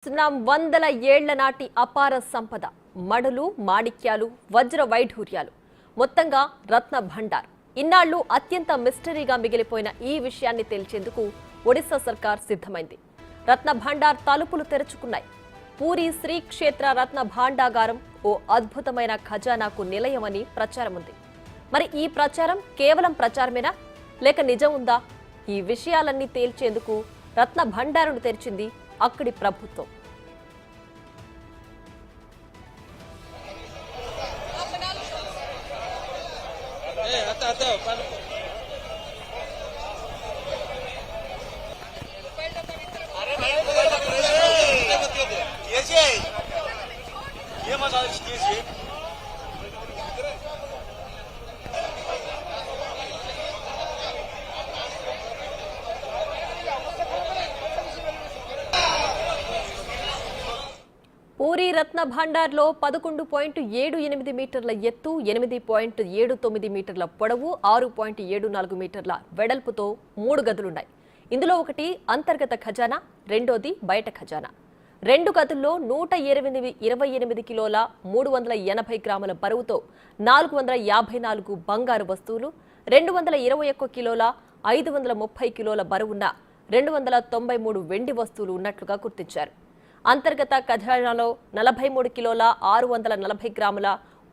వందల ఏళ్ల నాటి అపార సంపద మడులు మాణిక్యాలు వజ్ర వైఢూర్యాలు మొత్తంగా రత్న భండార్ ఇన్నాళ్లు అత్యంత మిస్టరీగా మిగిలిపోయిన ఈ విషయాన్ని తేల్చేందుకు ఒడిశా సర్కార్ సిద్ధమైంది. రత్న భండార్ తలుపులు తెరుచుకున్నాయి. పూరి శ్రీ క్షేత్ర రత్న భాండాగారం ఓ అద్భుతమైన ఖజానాకు నిలయమని ప్రచారం ఉంది. మరి ఈ ప్రచారం కేవలం ప్రచారమేనా లేక నిజం ఉందా? ఈ విషయాలన్నీ తేల్చేందుకు రత్న భండారును తెరిచింది అక్కడి ప్రభుత్వం. పూరి రత్న భాండార్లో 11.78 మీటర్ల ఎత్తు, 8.79 మీటర్ల పొడవు, 6.74 మీటర్ల వెడల్పుతో 3 గదులున్నాయి. ఇందులో ఒకటి అంతర్గత ఖజానా, రెండోది బయట ఖజానా. 2 గదుల్లో 128 కిలోల 380 గ్రాముల బరువుతో 454 బంగారు వస్తువులు, 221 కిలోల 530 కిలోల బరువున్న 293 వెండి వస్తువులు ఉన్నట్లుగా గుర్తించారు. అంతర్గత ఖజానాలో 43 కిలోల 640 గ్రాముల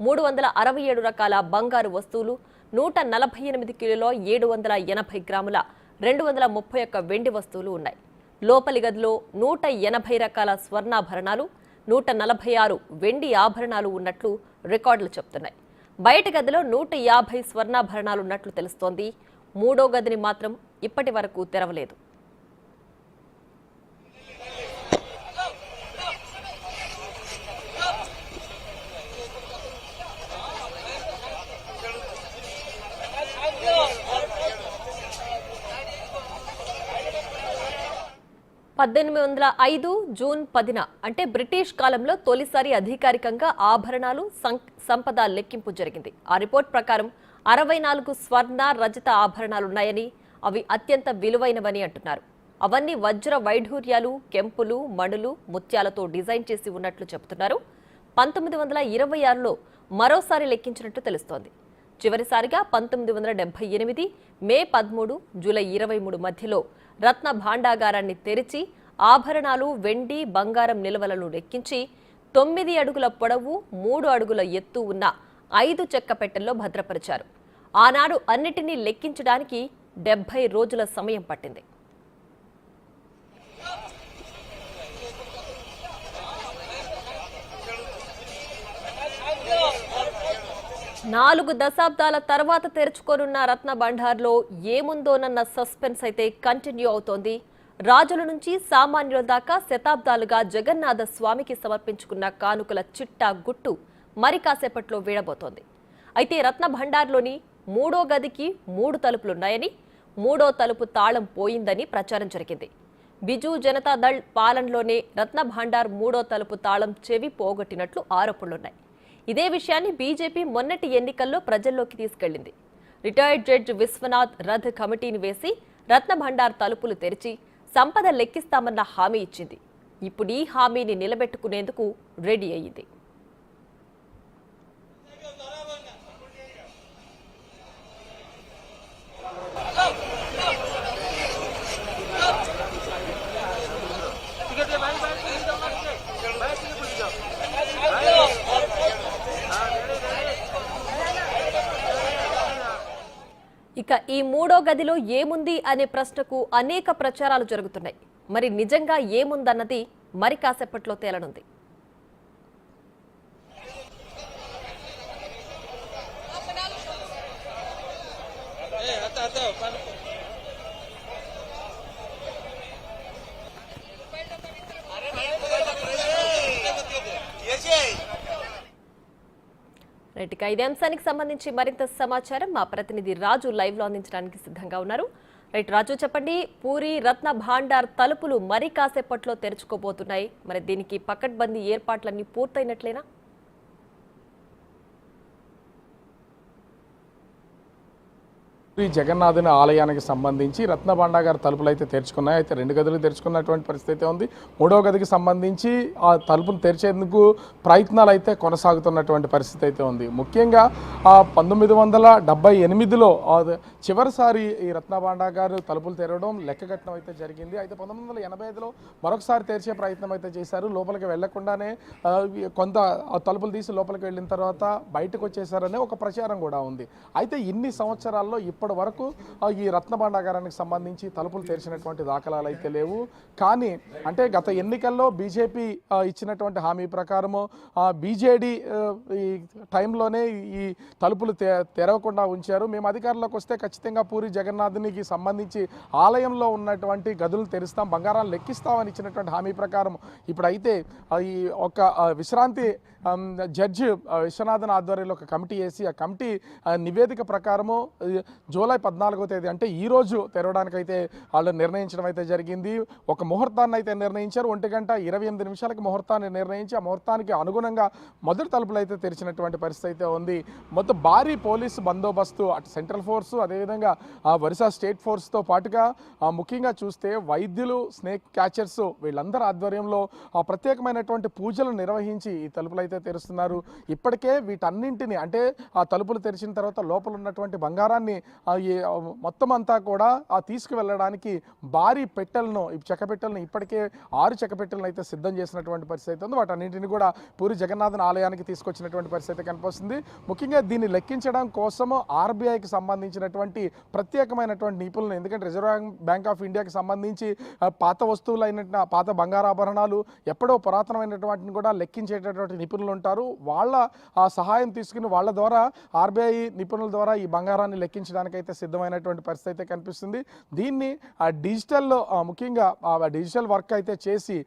367 రకాల బంగారు వస్తువులు, 148 కిలోల 780 గ్రాముల 231 వెండి వస్తువులు ఉన్నాయి. లోపలి గదిలో 180 రకాల స్వర్ణాభరణాలు, 146 వెండి ఆభరణాలు ఉన్నట్లు రికార్డులు చెబుతున్నాయి. బయట గదిలో 150 స్వర్ణాభరణాలు ఉన్నట్లు తెలుస్తోంది. మూడో గదిని మాత్రం ఇప్పటి వరకు తెరవలేదు. జూన్ 10 అంటే బ్రిటిష్ కాలంలో తొలిసారి అధికారికంగా ఆభరణాలు సంపద లెక్కింపు జరిగింది. ఆ రిపోర్ట్ ప్రకారం 64 స్వర్ణ రజత ఆభరణాలున్నాయని, అవి అత్యంత విలువైనవని అంటున్నారు. అవన్నీ వజ్ర వైఢూర్యాలు, కెంపులు, మణులు, ముత్యాలతో డిజైన్ చేసి ఉన్నట్లు చెబుతున్నారు. 1926లో మరోసారి లెక్కించినట్టు తెలుస్తోంది. చివరిసారిగా 1978 మే 13, జూలై 23 మధ్యలో రత్న భాండాగారాన్ని తెరిచి ఆభరణాలు, వెండి, బంగారం నిల్వలను లెక్కించి 9 అడుగుల పొడవు, 3 అడుగుల ఎత్తు ఉన్న 5 చెక్క పెట్టెల్లో భద్రపరిచారు. ఆనాడు అన్నిటినీ లెక్కించడానికి 70 రోజుల సమయం పట్టింది. 4 దశాబ్దాల తర్వాత తెరుచుకోనున్న రత్న భండార్లో ఏముందోనన్న సస్పెన్స్ అయితే కంటిన్యూ అవుతోంది. రాజుల నుంచి సామాన్యుల దాకా శతాబ్దాలుగా జగన్నాథ స్వామికి సమర్పించుకున్న కానుకల చిట్టా గుట్టు మరి కాసేపట్లో వీడబోతోంది. అయితే రత్న భండార్లోని మూడో గదికి 3 తలుపులున్నాయని, మూడో తలుపు తాళం పోయిందని ప్రచారం జరిగింది. బిజు జనతాదళ్ పాలనలోనే రత్న భండార్ మూడో తలుపు తాళం చెవి పోగొట్టినట్లు ఆరోపణలున్నాయి. ఇదే విషయాన్ని బీజేపీ మొన్నటి ఎన్నికల్లో ప్రజల్లోకి తీసుకెళ్లింది. రిటైర్డ్ జడ్జి విశ్వనాథ్ రథ్ కమిటీని వేసి రత్న భండార్ తలుపులు తెరిచి సంపద లెక్కిస్తామన్న హామీ ఇచ్చింది. ఇప్పుడు ఈ హామీని నిలబెట్టుకునేందుకు రెడీ అయ్యింది. ఇక ఈ మూడో గదిలో ఏముంది అనే ప్రశ్నకు అనేక ప్రచారాలు జరుగుతున్నాయి. మరి నిజంగా ఏముందన్నది మరి కాసేపట్లో తేలనుంది. రైట్, ఇదే అంశానికి సంబంధించి మరింత సమాచారం మా ప్రతినిధి రాజు లైవ్ లో అందించడానికి సిద్ధంగా ఉన్నారు. రైట్ రాజు, చెప్పండి, పూరి రత్న భాండార్ తలుపులు మరి కాసేపట్లో తెరుచుకోబోతున్నాయి. మరి దీనికి పకడ్బందీ ఏర్పాట్లన్నీ పూర్తయినట్లేనా? ఈ జగన్నాథుని ఆలయానికి సంబంధించి రత్నభాండాగార్ తలుపులు అయితే తెరుచుకున్నాయి. అయితే 2 గదులు తెరుచుకున్నటువంటి పరిస్థితి ఉంది. 3వ గదికి సంబంధించి ఆ తలుపులు తెరిచేందుకు ప్రయత్నాలు అయితే కొనసాగుతున్నటువంటి పరిస్థితి అయితే ఉంది. ముఖ్యంగా 1978లో చివరిసారి ఈ రత్నభాండాగార్ తలుపులు తెరవడం లెక్కగట్టడం అయితే జరిగింది. అయితే 1985లో మరొకసారి తెరిచే ప్రయత్నం అయితే చేశారు. లోపలికి వెళ్లకుండానే కొంత తలుపులు తీసి లోపలికి వెళ్ళిన తర్వాత బయటకు వచ్చేసారనే ఒక ప్రచారం కూడా ఉంది. అయితే ఇన్ని సంవత్సరాల్లో ఇప్పటి వరకు ఈ రత్నభాండాగారానికి సంబంధించి తలుపులు తెరిచినటువంటి దాఖలాలు అయితే లేవు. కానీ అంటే గత ఎన్నికల్లో బీజేపీ ఇచ్చినటువంటి హామీ ప్రకారము బీజేడీ ఈ టైంలోనే ఈ తలుపులు తెరవకుండా ఉంచారు. మేము అధికారంలోకి వస్తే ఖచ్చితంగా పూరి జగన్నాథునికి సంబంధించి ఆలయంలో ఉన్నటువంటి గదులు తెరుస్తాం, బంగారాలు లెక్కిస్తామని ఇచ్చినటువంటి హామీ ప్రకారం ఇప్పుడైతే ఈ ఒక విశ్రాంతి జడ్జి విశ్వనాథన్ ఆధ్వర్యంలో ఒక కమిటీ వేసి ఆ కమిటీ నివేదిక ప్రకారము జూలై 14వ తేదీ అంటే ఈరోజు తెరవడానికైతే వాళ్ళు నిర్ణయించడం అయితే జరిగింది. ఒక ముహూర్తాన్ని అయితే నిర్ణయించారు. 1:28 ముహూర్తాన్ని నిర్ణయించి ఆ ముహూర్తానికి అనుగుణంగా మొదటి తలుపులు అయితే తెరిచినటువంటి పరిస్థితి అయితే ఉంది. మొత్తం భారీ పోలీసు బందోబస్తు అటు సెంట్రల్ ఫోర్సు అదేవిధంగా ఒరిస్సా స్టేట్ ఫోర్స్తో పాటుగా ముఖ్యంగా చూస్తే వైద్యులు, స్నేక్ క్యాచర్స్ వీళ్ళందరూ ఆధ్వర్యంలో ప్రత్యేకమైనటువంటి పూజలు నిర్వహించి ఈ తలుపులు అయితే తెరుస్తున్నారు. ఇప్పటికే వీటన్నింటినీ అంటే ఆ తలుపులు తెరిచిన తర్వాత లోపల ఉన్నటువంటి బంగారాన్ని మొత్తం అంతా కూడా తీసుకువెళ్ళడానికి భారీ పెట్టెలను చెక్క పెట్టెలను ఇప్పటికే 6 చెక్క పెట్టెలను అయితే సిద్ధం చేసినటువంటి పరిస్థితి అయితే ఉంది. వాటన్నింటినీ కూడా పూరి జగన్నాథన్ ఆలయానికి తీసుకొచ్చినటువంటి పరిస్థితి కనిపిస్తుంది. ముఖ్యంగా దీన్ని లెక్కించడం కోసము ఆర్బీఐకి సంబంధించినటువంటి ప్రత్యేకమైనటువంటి నిపుణులు, ఎందుకంటే రిజర్వ్ బ్యాంక్ ఆఫ్ ఇండియాకి సంబంధించి పాత వస్తువులైన పాత బంగారాభరణాలు ఎప్పుడో పురాతనమైనటువంటిని కూడా లెక్కించేటటువంటి నిపుణులు ఉంటారు. వాళ్ళ సహాయం తీసుకుని వాళ్ళ ద్వారా ఆర్బీఐ నిపుణుల ద్వారా ఈ బంగారాన్ని లెక్కించడానికైతే సిద్ధమైనటువంటి పరిస్థితి అయితే కనిపిస్తుంది. దీన్ని డిజిటల్లో ముఖ్యంగా డిజిటల్ వర్క్ అయితే చేసి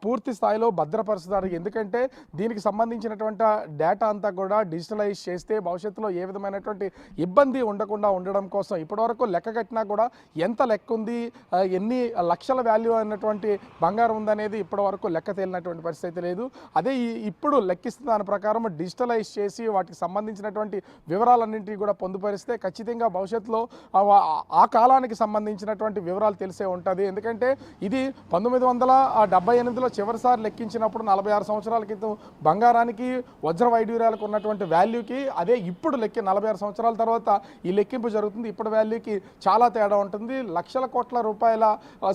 పూర్తి స్థాయిలో భద్రపరుస్తున్నారు. ఎందుకంటే దీనికి సంబంధించినటువంటి డేటా అంతా కూడా డిజిటలైజ్ చేస్తే భవిష్యత్తులో ఏ విధమైనటువంటి ఇబ్బంది ఉండకుండా ఉండడం కోసం ఇప్పటివరకు లెక్క కట్టినా కూడా ఎంత లెక్క ఉంది, ఎన్ని లక్షల వాల్యూ అయినటువంటి బంగారం ఉందనేది ఇప్పటివరకు లెక్క తేలినటువంటి పరిస్థితి లేదు. అదే ఇప్పుడు లెక్కిస్తున్న దాని ప్రకారం డిజిటలైజ్ చేసి వాటికి సంబంధించినటువంటి వివరాలన్నింటినీ కూడా పొందుపరిస్తే ఖచ్చితంగా భవిష్యత్తులో ఆ కాలానికి సంబంధించినటువంటి వివరాలు తెలిసే ఉంటుంది. ఎందుకంటే ఇది 1978లో చివరిసారి లెక్కించినప్పుడు 46 సంవత్సరాల క్రితం బంగారానికి వజ్ర వైడూర్యాలకు ఉన్నటువంటి వాల్యూకి అదే ఇప్పుడు 46 సంవత్సరాల తర్వాత ఈ లెక్కింపు జరుగుతుంది. ఇప్పుడు వాల్యూకి చాలా తేడా ఉంటుంది. లక్షల కోట్ల రూపాయల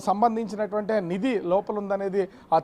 సంబంధించినటువంటి నిధి లోపల ఉందనేది